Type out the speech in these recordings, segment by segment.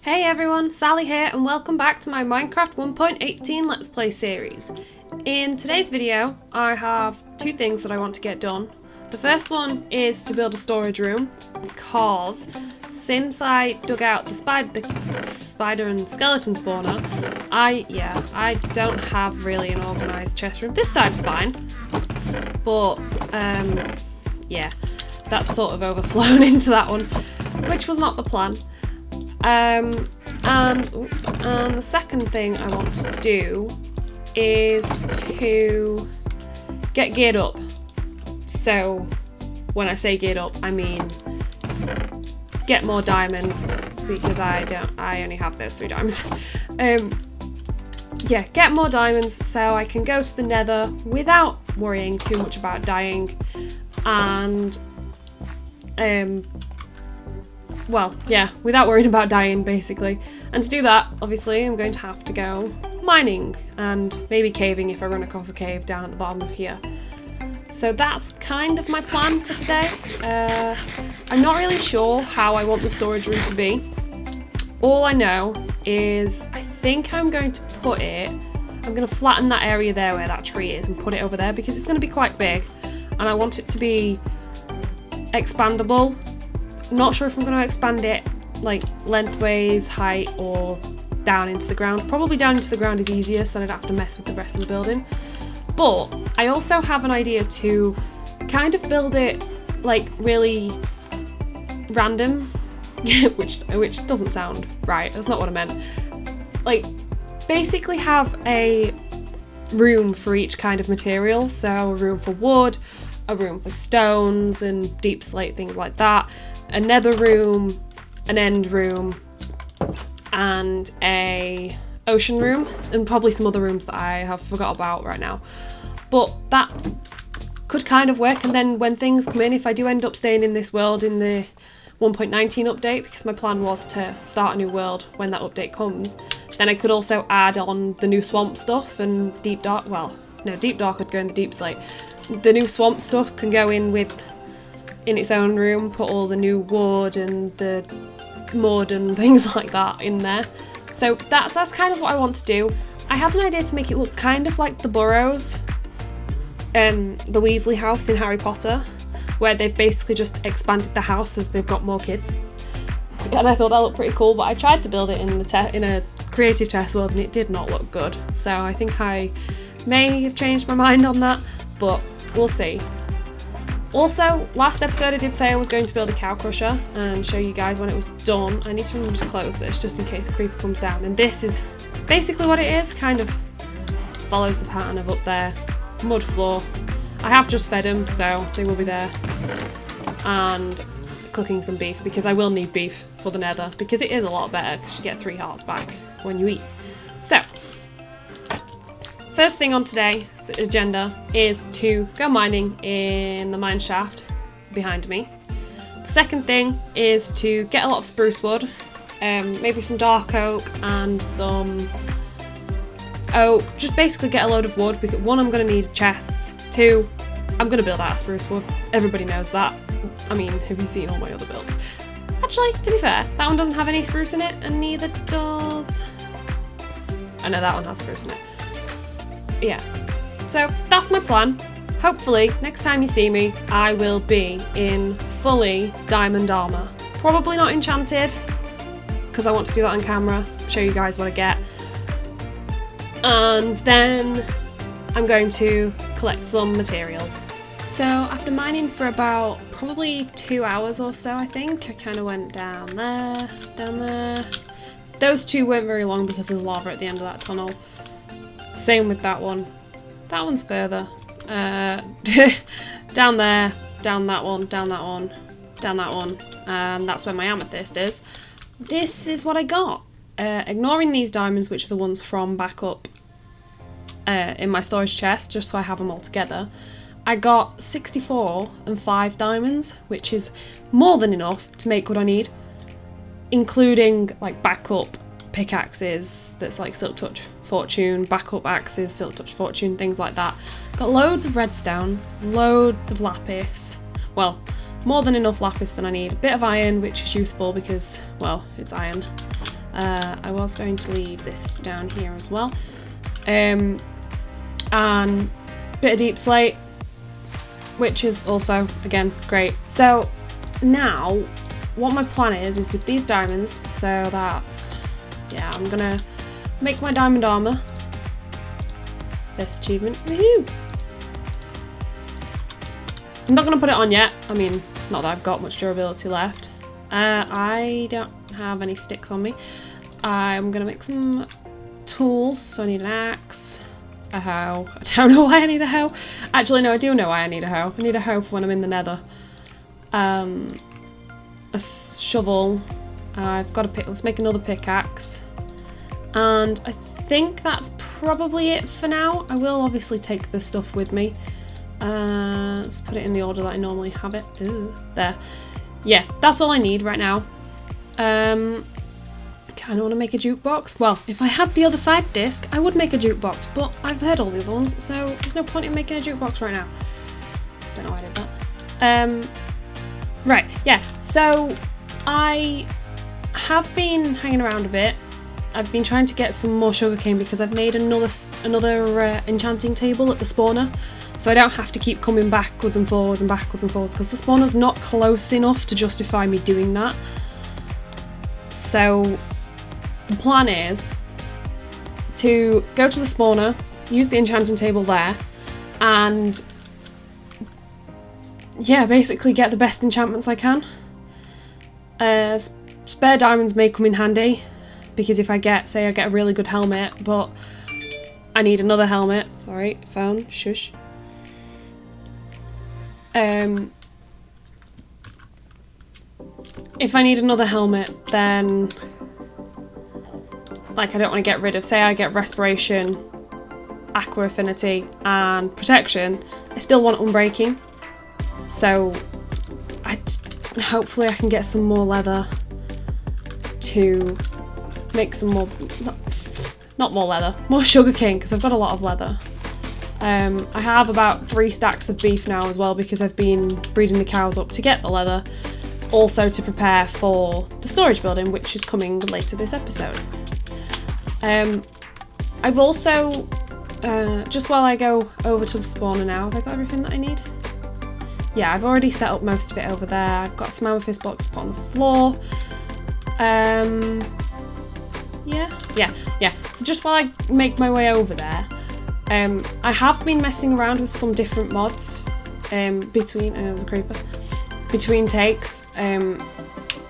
Hey everyone, Sally here and welcome back to my Minecraft 1.18 Let's Play series. In today's video, I have two things that I want to get done. The first one is to build a storage room because since I dug out the spider and skeleton spawner, I don't have really an organised chest room. This side's fine, but yeah, that's sort of overflown into that one, which was not the plan. And the second thing I want to do is to get geared up. So when I say geared up, I mean get more diamonds because I only have those 3 diamonds. Yeah, get more diamonds so I can go to the nether without worrying too much about dying and well, yeah, without worrying about dying, basically. And to do that, obviously, I'm going to have to go mining and maybe caving if I run across a cave down at the bottom of here. So that's kind of my plan for today. I'm not really sure how I want the storage room to be. All I know is I think I'm going to I'm going to flatten that area there where that tree is and put it over there because it's going to be quite big and I want it to be expandable. Not sure if I'm going to expand it like lengthways, height, or down into the ground. Probably down into the ground is easiest, then I'd have to mess with the rest of the building. But I also have an idea to kind of build it like really random, which doesn't sound right. That's not what I meant. Like basically have a room for each kind of material. So a room for wood, a room for stones and deep slate, things like that. A nether room, an end room, and a ocean room, and probably some other rooms that I have forgot about right now. But that could kind of work, and then when things come in, if I do end up staying in this world in the 1.19 update, because my plan was to start a new world when that update comes, then I could also add on the new swamp stuff and deep dark, well, no, deep dark would go in the deep slate. The new swamp stuff can go in its own room, put all the new wood and the mud and things like that in there. So that's kind of what I want to do. I had an idea to make it look kind of like the Burrows, the Weasley house in Harry Potter, where they've basically just expanded the house as they've got more kids. And I thought that looked pretty cool, but I tried to build it in a creative test world and it did not look good. So I think I may have changed my mind on that, but we'll see. Also, last episode I did say I was going to build a cow crusher and show you guys when it was done. I need to remember to close this just in case a creeper comes down. And this is basically what it is, kind of follows the pattern of up there. Mud floor. I have just fed them, so they will be there. And cooking some beef, because I will need beef for the nether, because it is a lot better, because you get 3 hearts back when you eat. So, first thing on today's agenda is to go mining in the mine shaft behind me. The second thing is to get a lot of spruce wood, maybe some dark oak and some oak. Just basically get a load of wood because 1, I'm going to need chests. 2, I'm going to build out of spruce wood. Everybody knows that. I mean, have you seen all my other builds? Actually, to be fair, that one doesn't have any spruce in it and neither does... I know that one has spruce in it. Yeah, so that's my plan. Hopefully next time you see me I will be in fully diamond armor, probably not enchanted because I want to do that on camera, show you guys what I get, and then I'm going to collect some materials. So after mining for about probably 2 hours or so, I think I kind of went down there. Those 2 weren't very long because there's lava at the end of that tunnel. Same with that one. That one's further. Down there, down that one, down that one, down that one. And that's where my amethyst is. This is what I got. Ignoring these diamonds, which are the ones from back up in my storage chest, just so I have them all together. I got 64 and 5 diamonds, which is more than enough to make what I need. Including like backup pickaxes that's like Silk Touch Fortune, backup axes, Silk Touch Fortune, things like that. Got loads of redstone, loads of lapis. Well, more than enough lapis than I need. A bit of iron, which is useful because, well, it's iron. I was going to leave this down here as well. And bit of deep slate, which is also, again, great. So now what my plan is with these diamonds, so that's, yeah, I'm gonna make my diamond armor. First achievement, woohoo! I'm not gonna put it on yet. I mean, not that I've got much durability left. I don't have any sticks on me. I'm gonna make some tools, so I need an axe, a hoe. I don't know why I need a hoe. Actually, no, I do know why I need a hoe. I need a hoe for when I'm in the nether. A shovel. I've got a pick. Let's make another pickaxe. And I think that's probably it for now. I will obviously take this stuff with me. Let's put it in the order that I normally have it. Ooh, there. Yeah, that's all I need right now. Kind of want to make a jukebox. Well, if I had the other side disc, I would make a jukebox, but I've heard all the other ones, so there's no point in making a jukebox right now. Don't know why I did that. Right, yeah, so I have been hanging around a bit. I've been trying to get some more sugarcane because I've made another enchanting table at the spawner, so I don't have to keep coming backwards and forwards because the spawner's not close enough to justify me doing that. So the plan is to go to the spawner, use the enchanting table there, and yeah, basically get the best enchantments I can. Spare diamonds may come in handy, because if I get, say I get a really good helmet, but I need another helmet. Sorry, phone, shush. If I need another helmet, then like I don't want to get rid of, say I get respiration, aqua affinity and protection, I still want unbreaking. So hopefully I can get some more leather to make some more, not more leather, more sugarcane, because I've got a lot of leather. I have about 3 stacks of beef now as well because I've been breeding the cows up to get the leather, also to prepare for the storage building, which is coming later this episode. I've also, just while I go over to the spawner now, have I got everything that I need? Yeah, I've already set up most of it over there. I've got some amethyst blocks put on the floor. Yeah. So just while I make my way over there, I have been messing around with some different mods between, there's a creeper, between takes,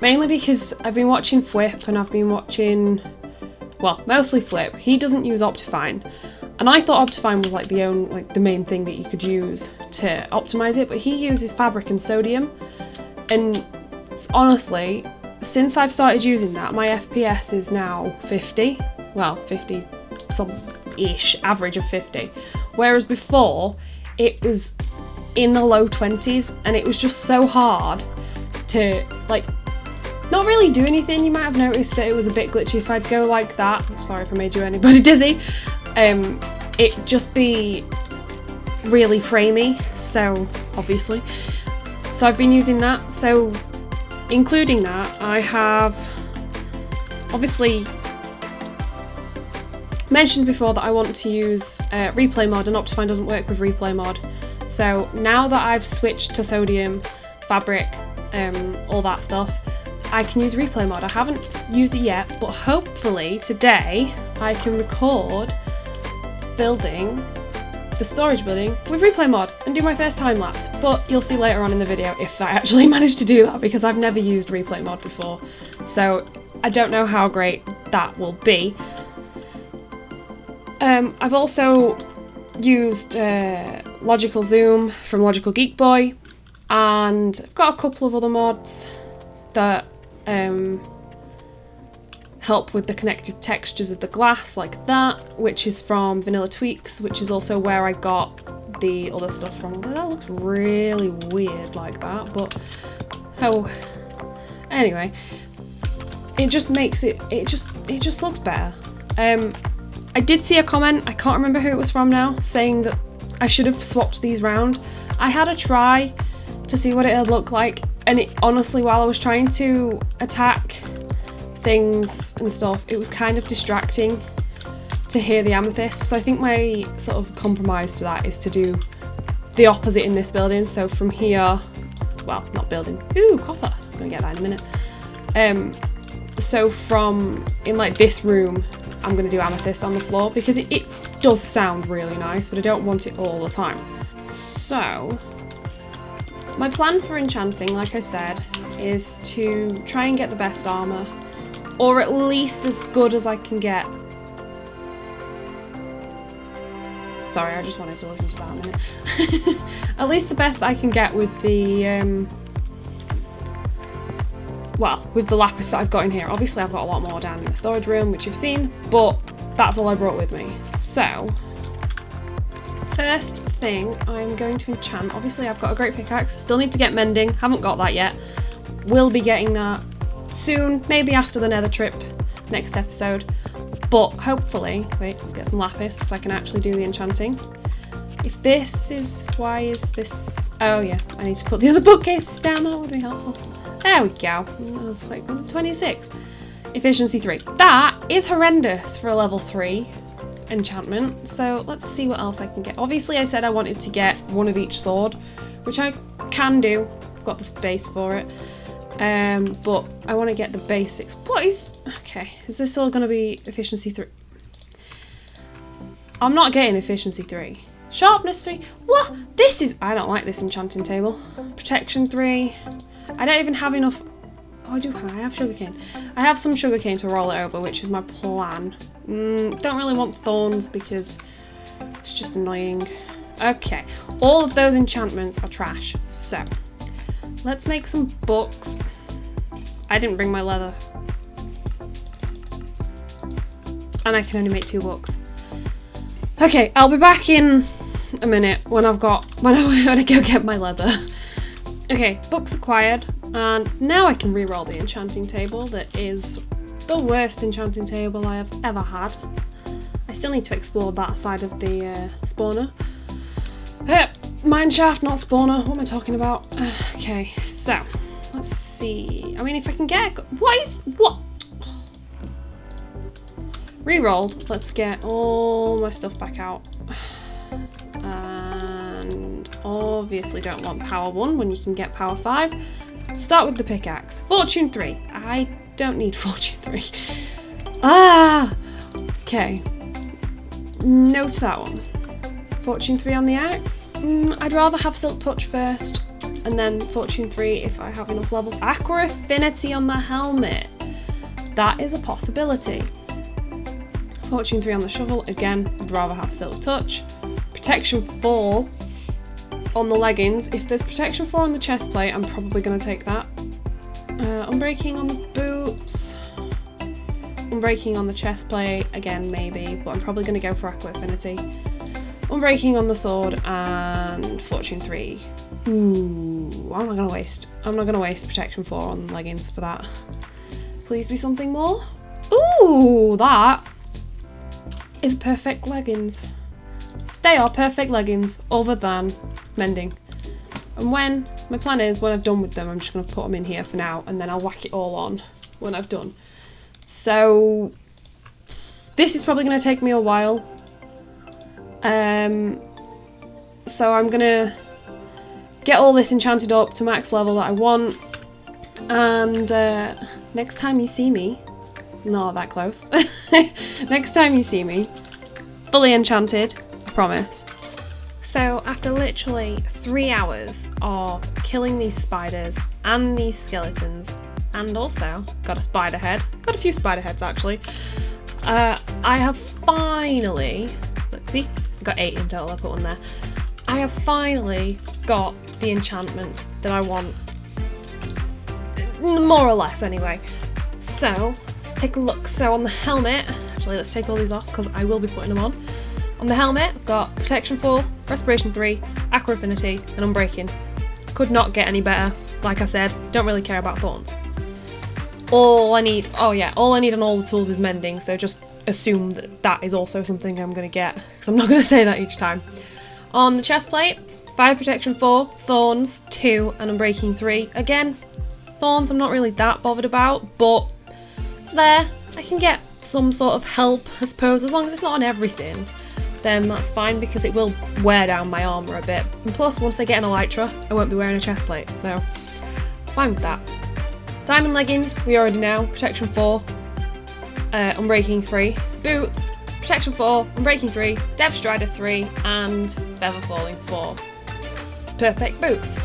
mainly because I've been watching Flip and I've been watching, well, mostly Flip. He doesn't use Optifine, and I thought Optifine was like the main thing that you could use to optimize it, but he uses fabric and sodium, and honestly, since I've started using that, my FPS is now 50, well, 50 some-ish, average of 50, whereas before it was in the low 20s, and it was just so hard to, like, not really do anything. You might have noticed that it was a bit glitchy if I'd go like that. Sorry if I made anybody dizzy. It'd just be really framey, so obviously. So I've been using that. So including that, I have obviously mentioned before that I want to use replay mod, and Optifine doesn't work with replay mod. So now that I've switched to sodium, fabric, all that stuff, I can use replay mod. I haven't used it yet, but hopefully today I can record building the storage building with replay mod and do my first time lapse. But you'll see later on in the video if I actually manage to do that, because I've never used replay mod before, so I don't know how great that will be. I've also used Logical Zoom from Logical Geek Boy, and I've got a couple of other mods that help with the connected textures of the glass, like that, which is from Vanilla Tweaks, which is also where I got the other stuff from. That looks really weird like that, but anyway, it just makes it just looks better. I did see a comment, I can't remember who it was from now, saying that I should have swapped these round. I had a try to see what it would look like, and it honestly, while I was trying to attack things and stuff, it was kind of distracting to hear the amethyst. So I think my sort of compromise to that is to do the opposite in this building. So from here, well, not building, ooh, copper, I'm gonna get that in a minute. So from in like this room, I'm gonna do amethyst on the floor because it does sound really nice, but I don't want it all the time. So my plan for enchanting, like I said, is to try and get the best armor, or at least as good as I can get. Sorry, I just wanted to listen to that a minute. At least the best I can get with the, well, with the lapis that I've got in here. Obviously I've got a lot more down in the storage room, which you've seen, but that's all I brought with me. So, first thing I'm going to enchant, obviously I've got a great pickaxe, still need to get mending, haven't got that yet. Will be getting that soon, maybe after the nether trip, next episode. But hopefully, wait, let's get some lapis so I can actually do the enchanting. If this is, why is this, oh yeah, I need to put the other bookcases down, that would be helpful. There we go, that's like 26. Efficiency 3. That is horrendous for a level 3 enchantment, so let's see what else I can get. Obviously I said I wanted to get one of each sword, which I can do, I've got the space for it. But I want to get the basics. What is... Okay, is this all going to be efficiency 3? I'm not getting efficiency 3. Sharpness 3? What? This is... I don't like this enchanting table. Protection 3. I don't even have enough... Oh, I have sugarcane. I have some sugarcane to roll it over, which is my plan. Don't really want thorns because it's just annoying. Okay, all of those enchantments are trash. So... let's make some books. I didn't bring my leather. And I can only make 2 books. Okay, I'll be back in a minute when I go get my leather. Okay, books acquired. And now I can re-roll the enchanting table that is the worst enchanting table I have ever had. I still need to explore that side of the spawner. Mineshaft, not spawner. What am I talking about? Okay, so let's see. I mean, if I can get what? Rerolled. Let's get all my stuff back out. And obviously don't want power 1 when you can get power 5. Start with the pickaxe. Fortune 3. I don't need fortune 3. Okay. No to that one. Fortune 3 on the axe. I'd rather have Silk Touch first, and then Fortune 3 if I have enough levels. Aqua Affinity on the helmet. That is a possibility. Fortune 3 on the shovel. Again, I'd rather have Silk Touch. Protection 4 on the leggings. If there's Protection 4 on the chest plate, I'm probably going to take that. Unbreaking on the boots. Unbreaking on the chest plate. Again, maybe, but I'm probably going to go for Aqua Affinity. Unbreaking on the sword and Fortune 3. Ooh, I'm not gonna waste Protection 4 on leggings for that. Please be something more. Ooh, that is perfect leggings. They are perfect leggings, other than mending. And my plan is when I've done with them, I'm just gonna put them in here for now, and then I'll whack it all on when I've done. So this is probably gonna take me a while. So I'm gonna get all this enchanted up to max level that I want, and next time you see me, not that close, next time you see me, fully enchanted, I promise. So after literally 3 hours of killing these spiders and these skeletons, and also got a spider head, got a few spider heads actually, I have finally, look, see? Got 8 in total, I put one there. I have finally got the enchantments that I want. More or less, anyway. So, let's take a look. So on the helmet, actually let's take all these off because I will be putting them on. On the helmet, I've got Protection 4, Respiration 3, Aqua Affinity, and Unbreaking. Could not get any better. Like I said, don't really care about thorns. All I need on all the tools is mending, so just assume that that is also something I'm going to get, because I'm not going to say that each time. On the chest plate, Fire Protection 4, Thorns 2, and Unbreaking 3. Again, Thorns I'm not really that bothered about, but So there, I can get some sort of help, I suppose, as long as it's not on everything, then that's fine because it will wear down my armour a bit. And plus, once I get an elytra, I won't be wearing a chest plate, so fine with that. Diamond leggings, we already know, protection 4, unbreaking 3. Boots, protection 4, unbreaking 3, depth strider 3, and feather falling 4. Perfect boots.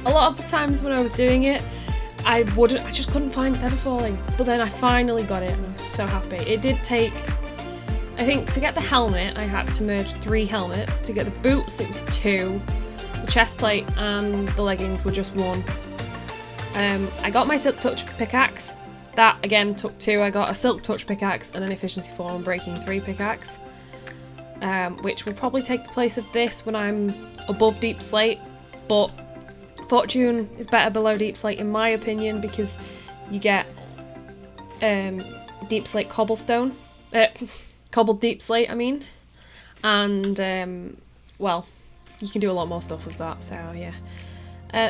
A lot of the times when I was doing it, I just couldn't find feather falling, but then I finally got it and I was so happy. It did take, I think, to get the helmet I had to merge 3 helmets. To get the boots it was 2, the chest plate and the leggings were just 1. I got my Silk Touch pickaxe. That again took 2. I got a Silk Touch pickaxe and an Efficiency 4 and Breaking 3 pickaxe, which will probably take the place of this when I'm above Deep Slate, but Fortune is better below Deep Slate in my opinion because you get Deep Slate cobblestone, cobbled Deep Slate I mean, and well, you can do a lot more stuff with that, so yeah.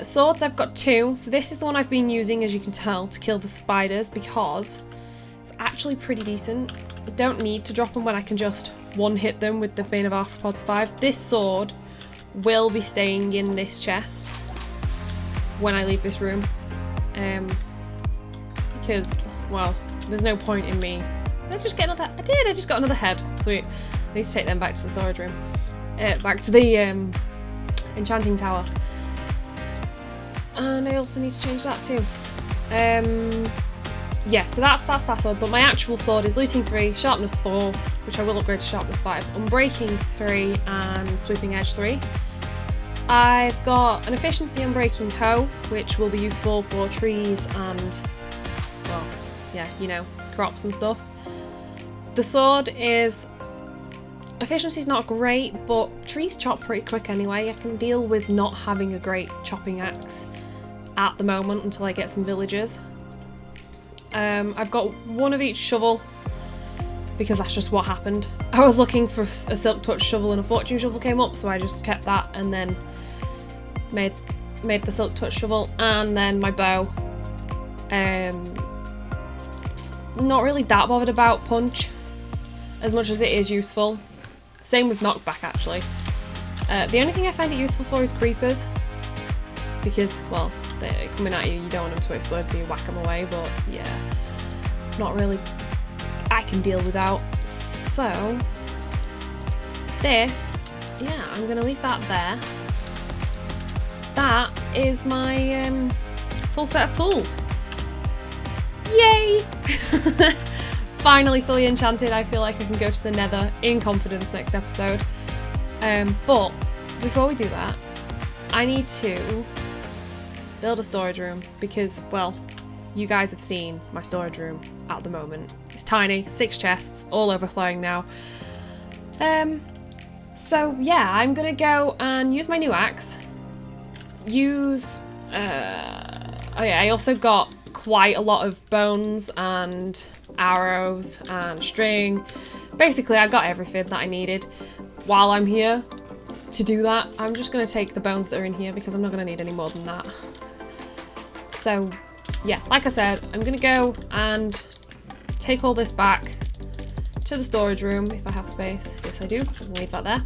Swords I've got 2, so this is the one I've been using, as you can tell, to kill the spiders because it's actually pretty decent. I don't need to drop them when I can just one-hit them with the Bane of Arthropods 5. This sword will be staying in this chest when I leave this room, because, well, there's no point in me. Did I just get another? I did. I just got another head. Sweet. I need to take them back to the storage room, back to the enchanting tower, and I also need to change that too. Yeah, so that's that sword. But my actual sword is looting 3, sharpness 4, which I will upgrade to sharpness 5, unbreaking 3, and sweeping edge 3. I've got an efficiency unbreaking hoe, which will be useful for trees and, well, yeah, you know, crops and stuff. The sword is, efficiency's not great, but trees chop pretty quick anyway. I can deal with not having a great chopping axe at the moment until I get some villagers. I've got 1 of each shovel because that's just what happened. I was looking for a Silk Touch shovel and a Fortune shovel came up, so I just kept that and then made the Silk Touch shovel. And then my bow. Not really that bothered about punch as much as it is useful. Same with knockback actually. The only thing I find it useful for is creepers because, well, they're coming at you, you don't want them to explode, so you whack them away, but yeah, not really, I can deal without. So this, yeah, I'm gonna leave that there. That is my full set of tools. Yay! Finally fully enchanted. I feel like I can go to the Nether in confidence next episode. But before we do that, I need to build a storage room because, well, you guys have seen my storage room at the moment. It's tiny, 6 chests, all overflowing now. So yeah, I'm gonna go and use my new axe. Use, oh yeah, I also got quite a lot of bones and arrows and string. Basically, I got everything that I needed. While I'm here to do that, I'm just gonna take the bones that are in here because I'm not gonna need any more than that. So yeah, like I said, I'm gonna go and take all this back to the storage room if I have space. Yes, I do. I'm gonna leave that there.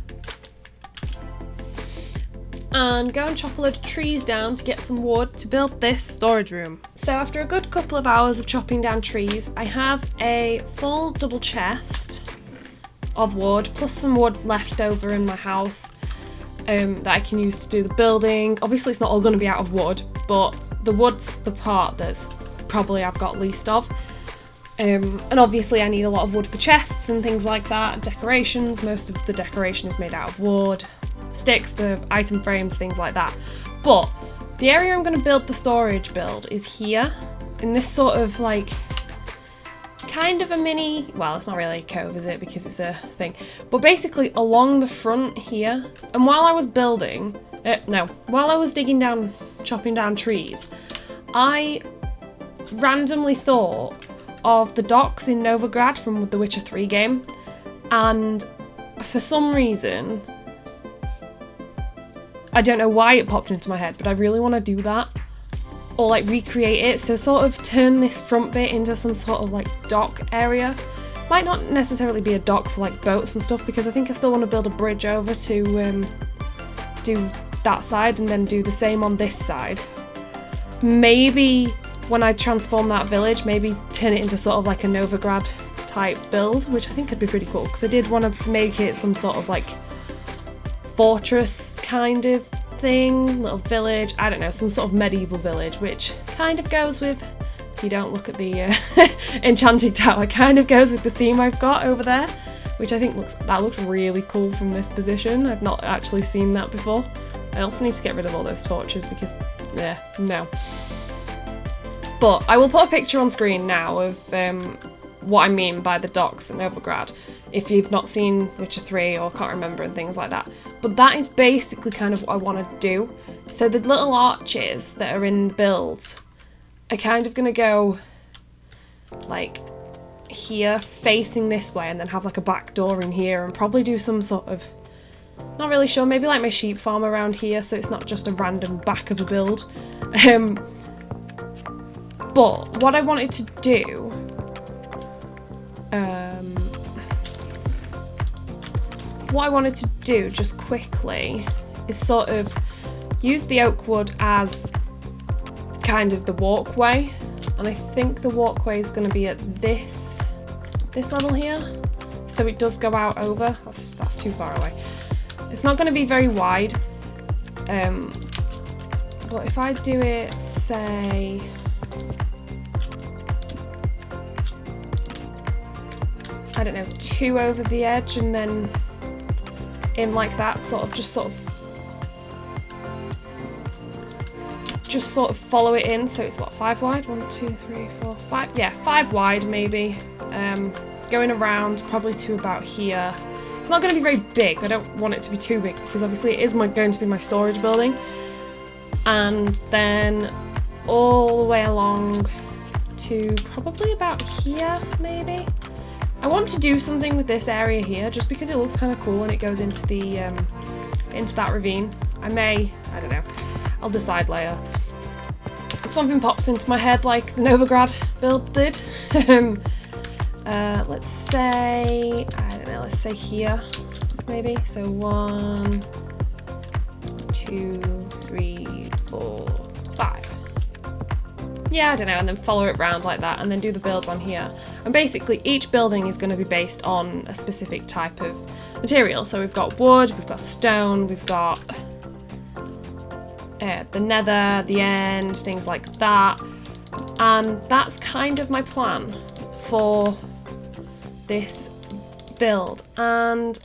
And go and chop a load of trees down to get some wood to build this storage room. So after a good couple of hours of chopping down trees, I have a full double chest of wood, plus some wood left over in my house that I can use to do the building. Obviously it's not all going to be out of wood, but the wood's the part that's probably I've got least of. And obviously I need a lot of wood for chests and things like that, decorations. Most of the decoration is made out of wood, sticks for item frames, things like that. But the area I'm going to build the storage build is here, in this sort of like, kind of a mini, well, it's not really a cove, is it, because it's a thing, but basically along the front here. And while I was building, while I was digging down, chopping down trees, I randomly thought of the docks in Novigrad from the Witcher 3 game, and for some reason, I don't know why it popped into my head, but I really want to do that. or like recreate it. So sort of turn this front bit into some sort of like dock area. Might not necessarily be a dock for like boats and stuff, because I think I still want to build a bridge over to do that side and then do the same on this side. Maybe when I transform that village, maybe turn it into sort of like a Novigrad type build, which I think could be pretty cool, because I did want to make it some sort of like fortress kind of thing, little village, I don't know, some sort of medieval village, which kind of goes with, if you don't look at the enchanting tower, kind of goes with the theme I've got over there, which I think looks really cool from this position. I've not actually seen that before. I also need to get rid of all those torches because, no. But I will put a picture on screen now of what I mean by the docks at Novigrad, if you've not seen Witcher 3 or can't remember and things like that. But that is basically kind of what I want to do. So the little arches that are in the build are kind of going to go like here, facing this way, and then have like a back door in here, and probably do some sort of, not really sure, maybe like my sheep farm around here, so it's not just a random back of a build. But what I wanted to do, just quickly is sort of use the oak wood as kind of the walkway, and I think the walkway is going to be at this level here, so it does go out over. That's too far away. It's not going to be very wide, but if I do it, say, I don't know, 2 over the edge and then in like that, just sort of follow it in. So it's what, 5 wide? 1, 2, 3, 4, 5. Yeah, 5 wide maybe. Going around probably to about here. It's not going to be very big. I don't want it to be too big because obviously it is going to be my storage building. And then all the way along to probably about here maybe. I want to do something with this area here just because it looks kind of cool and it goes into the into that ravine. I don't know, I'll decide later. If something pops into my head like the Novigrad build did. Let's say, I don't know, let's say here maybe. So 1, 2, 3, 4, 5. Yeah, I don't know, and then follow it round like that and then do the builds on here. And basically each building is going to be based on a specific type of material. So we've got wood, we've got stone, we've got the nether, the end, things like that. And that's kind of my plan for this build. And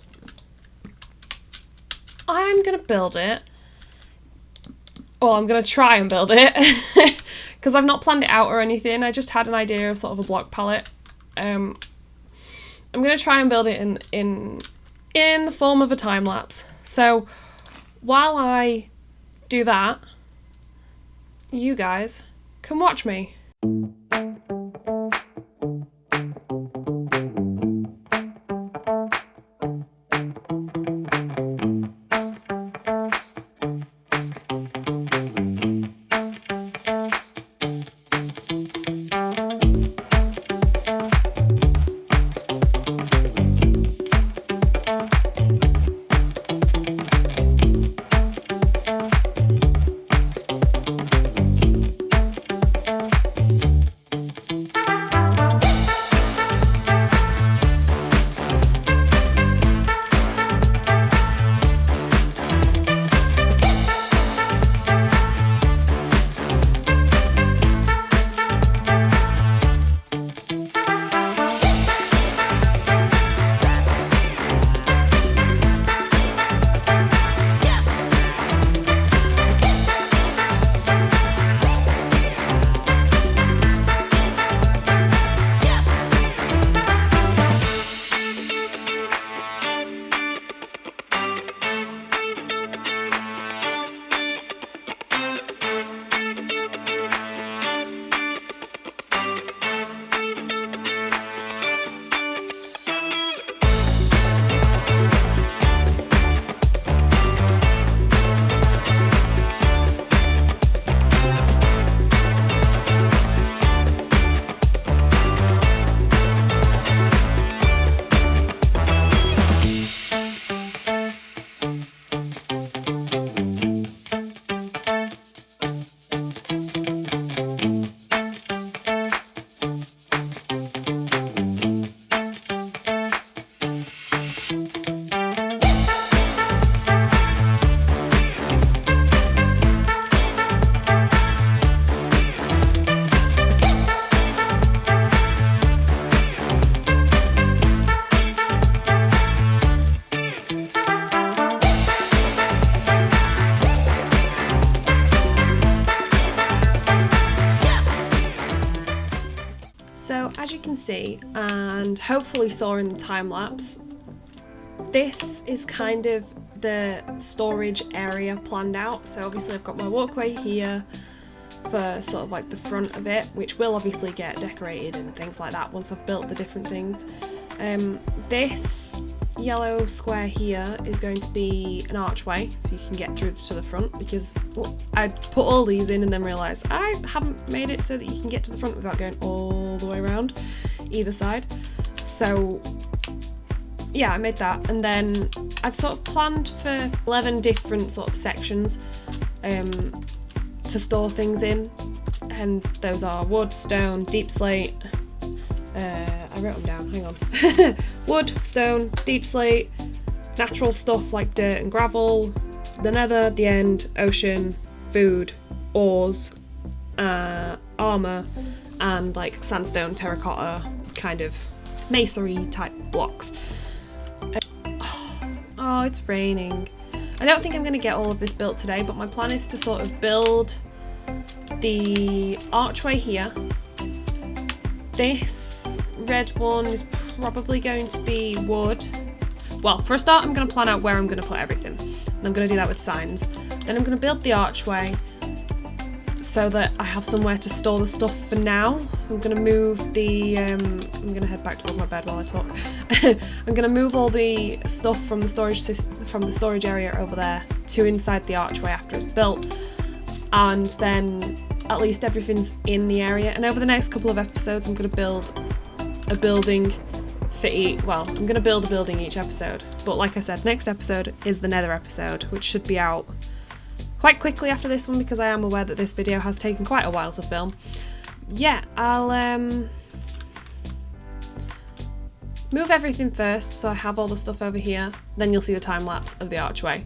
I'm going to build it. Or I'm going to try and build it. Because I've not planned it out or anything. I just had an idea of sort of a block palette. I'm going to try and build it in the form of a time lapse. So while I do that, you guys can watch me. you can see, and hopefully saw in the time lapse, this is kind of the storage area planned out. So obviously I've got my walkway here for sort of like the front of it, which will obviously get decorated and things like that once I've built the different things. This yellow square here is going to be an archway, so you can get through to the front, because I put all these in and then realised I haven't made it so that you can get to the front without going all the way around either side. So yeah, I made that, and then I've sort of planned for 11 different sort of sections to store things in, and those are wood, stone, deep slate. I wrote them down, hang on. Wood, stone, deep slate, natural stuff like dirt and gravel, the nether, the end, ocean, food, ores, armour, and like sandstone, terracotta, kind of masonry type blocks. Oh, it's raining. I don't think I'm going to get all of this built today, but my plan is to sort of build the archway here. This red one is probably going to be wood. Well, for a start, I'm going to plan out where I'm going to put everything. And I'm going to do that with signs. Then I'm going to build the archway so that I have somewhere to store the stuff for now. I'm going to move the... I'm going to head back towards my bed while I talk. I'm going to move all the stuff from the storage area over there to inside the archway after it's built. And then at least everything's in the area. And over the next couple of episodes, I'm going to build a building for each... Well, I'm going to build a building each episode. But like I said, next episode is the Nether episode, which should be out quite quickly after this one, because I am aware that this video has taken quite a while to film. Yeah, I'll move everything first so I have all the stuff over here, then you'll see the time lapse of the archway.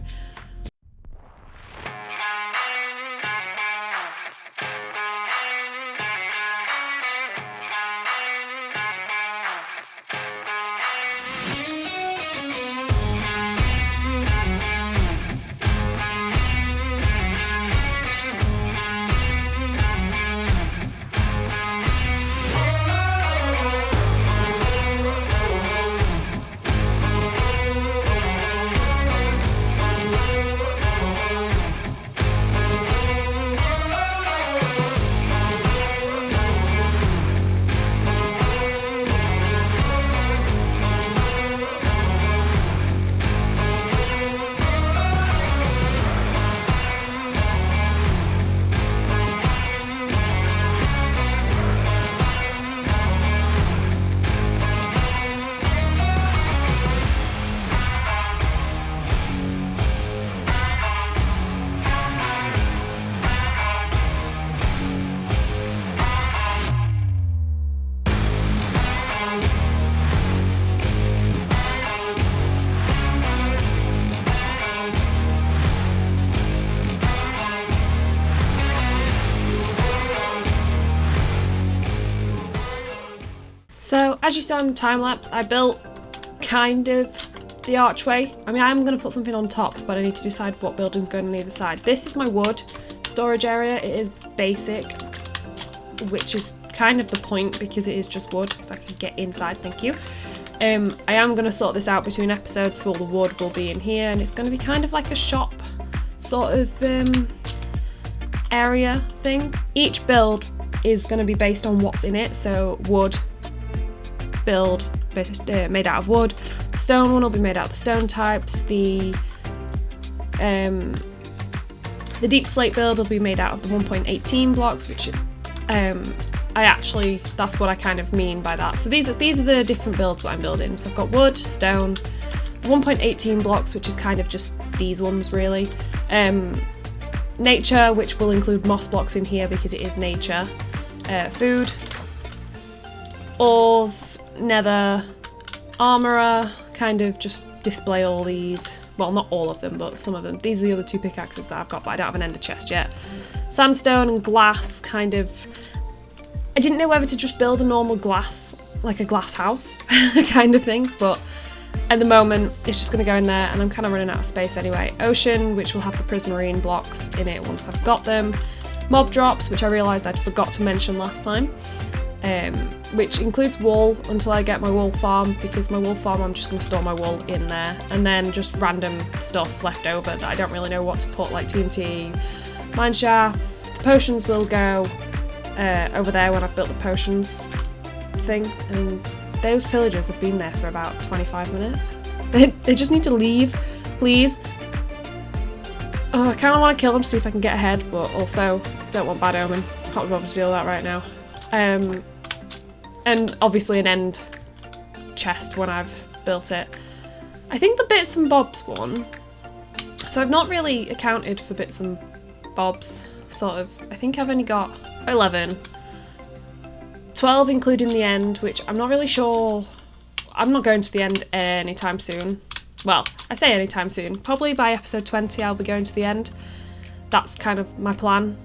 So, as you saw in the time lapse, I built kind of the archway. I mean, I'm going to put something on top, but I need to decide what building's going on either side. This is my wood storage area. It is basic, which is kind of the point because it is just wood. If I can get inside, thank you. I am going to sort this out between episodes, so all the wood will be in here, and it's going to be kind of like a shop sort of area thing. Each build is going to be based on what's in it, so wood build made out of wood, the stone one will be made out of the stone types, the deep slate build will be made out of the 1.18 blocks, which that's what I kind of mean by that. So these are the different builds that I'm building. So I've got wood, stone, 1.18 blocks, which is kind of just these ones really, nature, which will include moss blocks in here because it is nature, food, ores, nether, armourer, kind of just display all these, well not all of them but some of them. These are the other two pickaxes that I've got, but I don't have an ender chest yet. Sandstone and glass, kind of, I didn't know whether to just build a normal glass, like a glass house kind of thing, but at the moment it's just going to go in there and I'm kind of running out of space anyway. Ocean, which will have the prismarine blocks in it once I've got them. Mob drops, which I realised I'd forgot to mention last time. which includes wool until I get my wool farm, because my wool farm I'm just going to store my wool in there, and then just random stuff left over that I don't really know what to put, like TNT, mine shafts. The potions will go over there when I've built the potions thing, and those pillagers have been there for about 25 minutes. They just need to leave, please. Oh, I kind of want to kill them to see if I can get ahead, but also don't want bad omen. Can't be bothered to deal with that right now. And obviously an end chest when I've built it. I think the bits and bobs one, so I've not really accounted for bits and bobs, sort of. I think I've only got 11. 12 including the end, which I'm not really sure. I'm not going to the end anytime soon. Well, I say anytime soon. Probably by episode 20 I'll be going to the end. That's kind of my plan.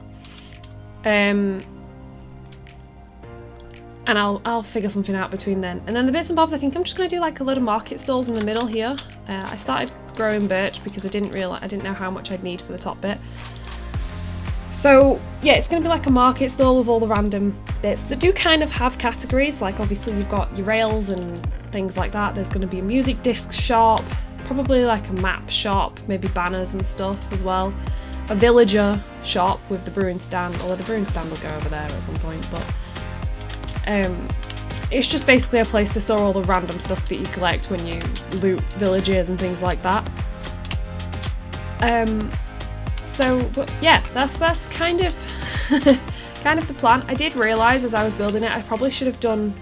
And I'll figure something out between then. And then the bits and bobs, I think I'm just going to do like a load of market stalls in the middle here. I started growing birch because I didn't know how much I'd need for the top bit. So yeah, it's going to be like a market stall with all the random bits that do kind of have categories. Like obviously you've got your rails and things like that. There's going to be a music disc shop, probably like a map shop, maybe banners and stuff as well. A villager shop with the brewing stand, although the brewing stand will go over there at some point, but it's just basically a place to store all the random stuff that you collect when you loot villages and things like that. But yeah, that's kind of kind of the plan. I did realise as I was building it, I probably should have done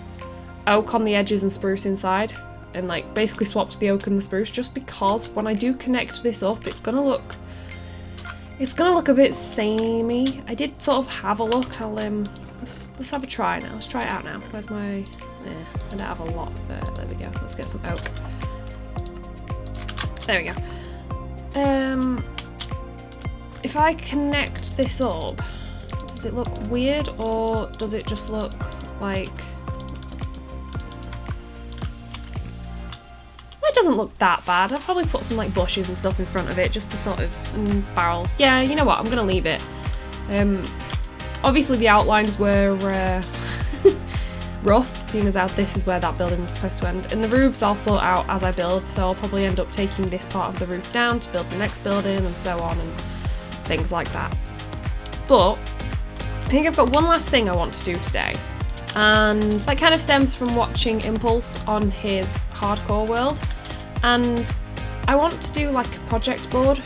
oak on the edges and spruce inside, and like basically swapped the oak and the spruce, just because when I do connect this up, it's gonna look a bit samey. I did sort of have a look. I'll let's have a try now. Let's try it out now. Where's my... I don't have a lot there. There we go. Let's get some oak. There we go. If I connect this up, does it look weird, or does it just look like... Well, it doesn't look that bad. I'll probably put some like bushes and stuff in front of it just to sort of... and barrels. Yeah, you know what? I'm gonna leave it. Obviously the outlines were rough, seeing as how this is where that building was supposed to end. And the roofs I'll sort out as I build, so I'll probably end up taking this part of the roof down to build the next building and so on and things like that. But I think I've got one last thing I want to do today, and that kind of stems from watching Impulse on his hardcore world, and I want to do like a project board,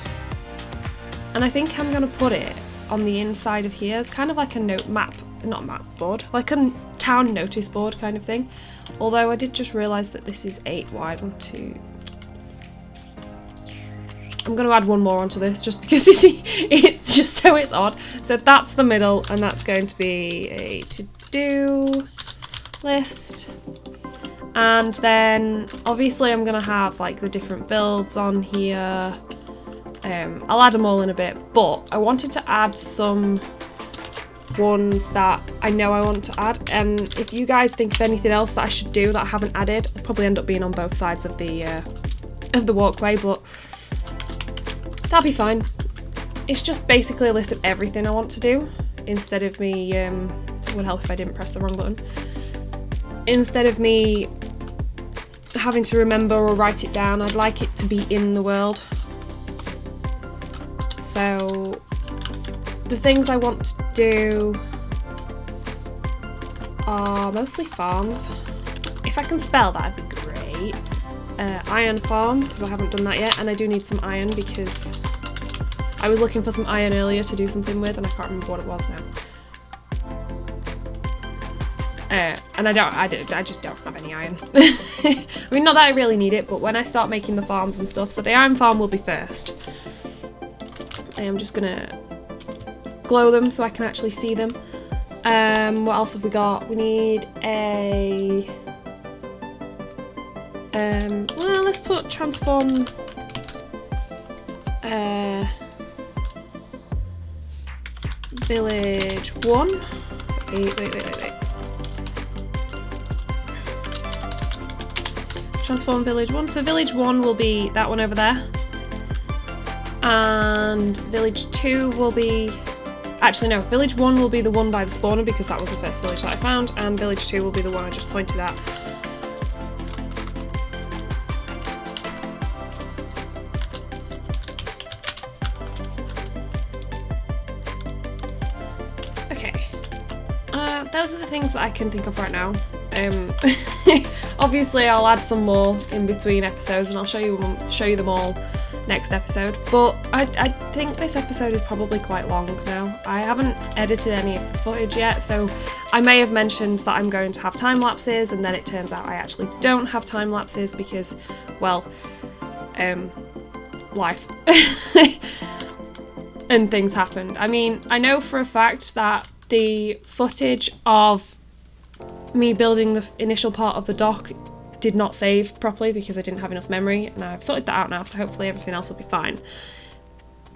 and I think I'm going to put it on the inside of here. It's kind of like a not map board, like a town notice board kind of thing. Although I did just realise that this is 8 wide. 1, 2. I'm going to add one more onto this just because you see, it's just so it's odd. So that's the middle, and that's going to be a to-do list. And then obviously I'm going to have like the different builds on here. I'll add them all in a bit, but I wanted to add some ones that I know I want to add, and if you guys think of anything else that I should do that I haven't added, I'll probably end up being on both sides of the walkway, but that'll be fine. It's just basically a list of everything I want to do, instead of me, it would help if I didn't press the wrong button, instead of me having to remember or write it down. I'd like it to be in the world. So the things I want to do are mostly farms. If I can spell, that'd be great. Iron farm, because I haven't done that yet, and I do need some iron because I was looking for some iron earlier to do something with, and I can't remember what it was now. And I just don't have any iron. I mean, not that I really need it, but when I start making the farms and stuff, so the iron farm will be first. I am just gonna glow them so I can actually see them. What else have we got? We need a... well, let's put transform... village 1. Wait. Transform village 1. So village 1 will be that one over there. And village 2 will be Actually no, village 1 will be the one by the spawner because that was the first village that I found, and village 2 will be the one I just pointed at. Those are the things that I can think of right now. Obviously I'll add some more in between episodes and I'll show you them all next episode, but I think this episode is probably quite long now. I haven't edited any of the footage yet, so I may have mentioned that I'm going to have time lapses, and then it turns out I actually don't have time lapses because, well, life and things happened. I mean, I know for a fact that the footage of me building the initial part of the dock did not save properly because I didn't have enough memory, and I've sorted that out now, so hopefully everything else will be fine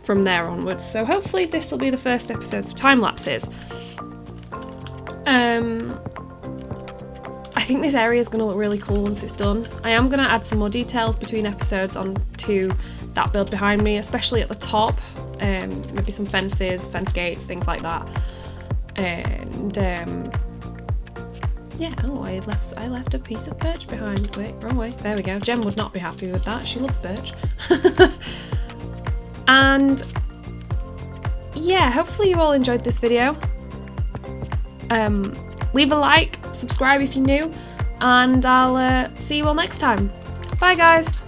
from there onwards. So hopefully this will be the first episodes of time lapses. I think this area is going to look really cool once it's done. I am going to add some more details between episodes onto that build behind me, especially at the top. Maybe some fences, fence gates, things like that. And yeah, oh, I left a piece of birch behind. Wait, wrong way. There we go. Jem would not be happy with that. She loves birch. And yeah, hopefully you all enjoyed this video. Leave a like, subscribe if you're new, and I'll see you all next time. Bye guys!